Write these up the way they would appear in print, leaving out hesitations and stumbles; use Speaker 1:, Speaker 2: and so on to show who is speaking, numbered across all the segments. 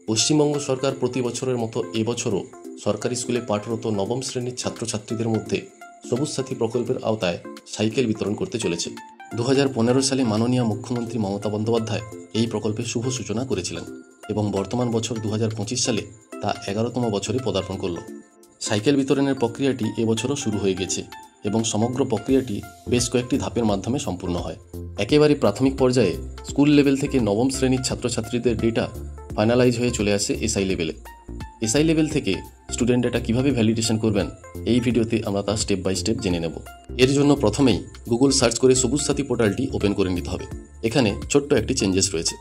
Speaker 1: পশ্চিমবঙ্গ সরকার প্রতি বছরের মতো এবছরও সরকারি স্কুলে পাঠরত নবম শ্রেণীর ছাত্রছাত্রীদের মধ্যে সবুজ সাথী প্রকল্পের আওতায় সাইকেল বিতরণ করতে চলেছে। 2015 সালে মাননীয় মুখ্যমন্ত্রী মমতা বন্দ্যোপাধ্যায় এই প্রকল্পের শুভ সূচনা করেছিলেন এবং বর্তমান বছর 2025 সালে তা 11তম বছরে পদার্পণ করল। সাইকেল বিতরণের প্রক্রিয়াটি এবছরও শুরু হয়ে গেছে এবং সমগ্র প্রক্রিয়াটি বেশ কয়েকটি ধাপের মাধ্যমে সম্পূর্ণ হয়। একেবারে প্রাথমিক পর্যায়ে স্কুল লেভেল থেকে নবম শ্রেণীর ছাত্রছাত্রীদের ডেটা ফাইনালাইজ হয়ে চলে আসে এসআই লেভেলে। এসআই লেভেল থেকে স্টুডেন্ট ডেটা কীভাবে ভ্যালিডেশন করবেন এই ভিডিওতে আমরা তা স্টেপ বাই স্টেপ জেনে নেব। এর জন্য প্রথমেই গুগল সার্চ করে সবুজ সাথী পোর্টালটি ওপেন করে নিতে হবে। এখানে ছোট্ট একটি চেঞ্জেস রয়েছে।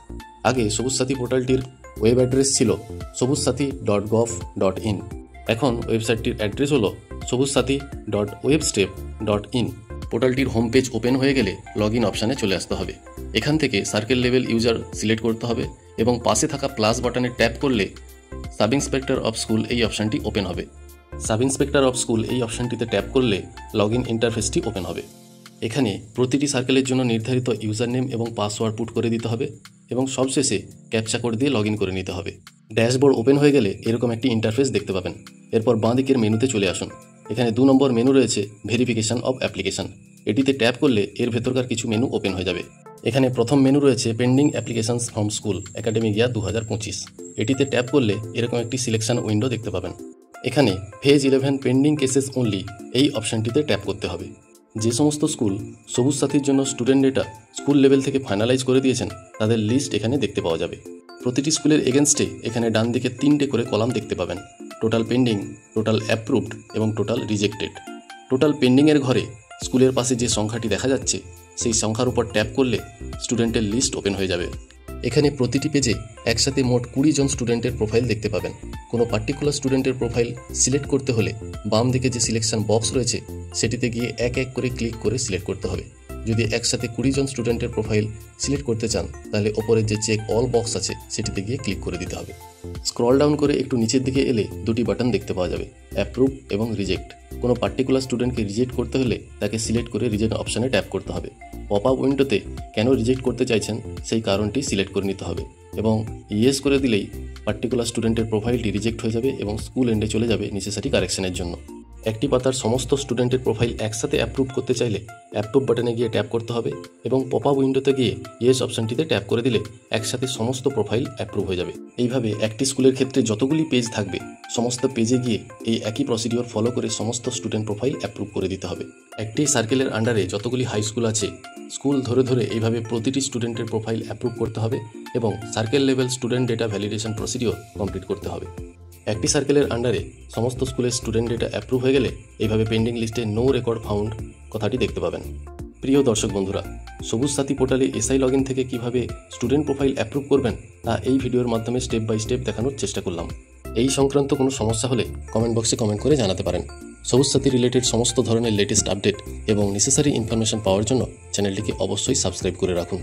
Speaker 1: আগে সবুজ সাথী পোর্টালটির ওয়েব অ্যাড্রেস ছিল sobujsathi.gov.in। এখন ওয়েবসাইটটির অ্যাড্রেস হলো sobujsathi.webstep.in। পোর্টালটির হোম পেজ ওপেন হয়ে গেলে লগ ইন অপশানে চলে আসতে হবে। এখান থেকে সার্কেল লেভেল ইউজার সিলেক্ট করতে হবে এবং পাশে থাকা প্লাস বাটনে ট্যাপ করলে সাব ইন্সপেক্টর অফ স্কুল এই অপশানটি ওপেন হবে। সাব ইন্সপেক্টর অফ স্কুল এই অপশানটিতে ট্যাপ করলে লগ ইন ইন্টারফেসটি ওপেন হবে। এখানে প্রতিটি সার্কেলের জন্য নির্ধারিত ইউজার নেম এবং পাসওয়ার্ড পুট করে দিতে হবে এবং সবশেষে ক্যাপচা কোড দিয়ে লগ ইন করে নিতে হবে। ড্যাশবোর্ড ওপেন হয়ে গেলে এরকম একটি ইন্টারফেস দেখতে পাবেন। এরপর বাঁ দিকের মেনুতে চলে আসুন। এখানে 2 নম্বর মেনু রয়েছে ভেরিফিকেশন অফ অ্যাপ্লিকেশন। এটিতে ট্যাপ করলে এর ভেতরকার কিছু মেনু ওপেন হয়ে যাবে। এখানে প্রথম মেনু রয়েছে pending applications from school academic ইয়ার 2025। এটিতে ট্যাপ করলে এরকম একটি সিলেকশন উইন্ডো দেখতে পাবেন। এখানে ফেজ 11 পেন্ডিং কেসেস অনলি এই অপশানটিতে ট্যাপ করতে হবে। যে সমস্ত স্কুল সবুজ সাথীর জন্য স্টুডেন্ট ডেটা স্কুল লেভেল থেকে ফাইনালাইজ করে দিয়েছেন তাদের লিস্ট এখানে দেখতে পাওয়া যাবে। প্রতিটি স্কুলের এগেনস্টে এখানে ডান দিকে 3টে করে কলাম দেখতে পাবেন: টোটাল পেন্ডিং, টোটাল অ্যাপ্রুভড এবং টোটাল রিজেক্টেড। টোটাল পেন্ডিংয়ের ঘরে স্কুলের পাশে যে সংখ্যাটি দেখা যাচ্ছে সেই সংখ্যার উপর ট্যাপ করলে স্টুডেন্টের লিস্ট ওপেন হয়ে যাবে। এখানে প্রতিটি পেজে একসাথে মোট 20 জন স্টুডেন্টের প্রোফাইল দেখতে পাবেন। কোনো পার্টিকুলার স্টুডেন্টের প্রোফাইল সিলেক্ট করতে হলে বাম দিকে যে সিলেকশন বক্স রয়েছে সেটিতে গিয়ে এক এক করে ক্লিক করে সিলেক্ট করতে হবে। যদি একসাথে 20 জন স্টুডেন্টের প্রোফাইল সিলেক্ট করতে চান তাহলে ওপরের যে চেক অল বক্স আছে সেটিতে গিয়ে ক্লিক করে দিতে হবে। স্ক্রল ডাউন করে একটু নিচের দিকে এলে 2টি বাটন দেখতে পাওয়া যাবে: অ্যাপ্রুভ এবং রিজেক্ট। কোনো পার্টিকুলার স্টুডেন্টকে রিজেক্ট করতে হলে তাকে সিলেক্ট করে রিজেক্ট অপশানে ট্যাপ করতে হবে। পপ আপ উইন্ডোতে কেন রিজেক্ট করতে চাইছেন সেই কারণটি সিলেক্ট করে নিতে হবে এবং ইয়েস করে দিলেই পার্টিকুলার স্টুডেন্টের প্রোফাইলটি রিজেক্ট হয়ে যাবে এবং স্কুল এন্ডে চলে যাবে নেসেসারি কারেকশনের জন্য। একটি পাতার সমস্ত স্টুডেন্টের প্রোফাইল একসাথে অ্যাপ্রুভ করতে চাইলে অ্যাপ্রুভ বাটনে গিয়ে ট্যাপ করতে হবে এবং পপ আপ উইন্ডোতে গিয়ে ইয়েস অপশানটিতে ট্যাপ করে দিলে একসাথে সমস্ত প্রোফাইল অ্যাপ্রুভ হয়ে যাবে। এইভাবে একটি স্কুলের ক্ষেত্রে যতগুলি পেজ থাকবে সমস্ত পেজে গিয়ে এই একই প্রসিডিওর ফলো করে সমস্ত স্টুডেন্ট প্রোফাইল অ্যাপ্রুভ করে দিতে হবে। একটি সার্কেলের আন্ডারে যতগুলি হাই স্কুল আছে স্কুল ধরে ধরে এইভাবে প্রতিটি স্টুডেন্টের প্রোফাইল অ্যাপ্রুভ করতে হবে এবং circle level student data validation procedure complete করতে হবে। একটি সার্কেলের আন্ডারে সমস্ত স্কুলের স্টুডেন্ট ডেটা অ্যাপ্রুভ হয়ে গেলে এইভাবে পেন্ডিং লিস্টে নো রেকর্ড ফাউন্ড কথাটি দেখতে পাবেন। প্রিয় দর্শক বন্ধুরা, সবুজ সাথী পোর্টালে এসআই লগ ইন থেকে কীভাবে স্টুডেন্ট প্রোফাইল অ্যাপ্রুভ করবেন তা এই ভিডিওর মাধ্যমে স্টেপ বাই স্টেপ দেখানোর চেষ্টা করলাম। এই সংক্রান্ত কোনো সমস্যা হলে কমেন্ট বক্সে কমেন্ট করে জানাতে পারেন। সবুজ সাথী রিলেটেড সমস্ত ধরনের লেটেস্ট আপডেট এবং নেসেসারি ইনফরমেশন পাওয়ার জন্য চ্যানেলটিকে অবশ্যই সাবস্ক্রাইব করে রাখুন।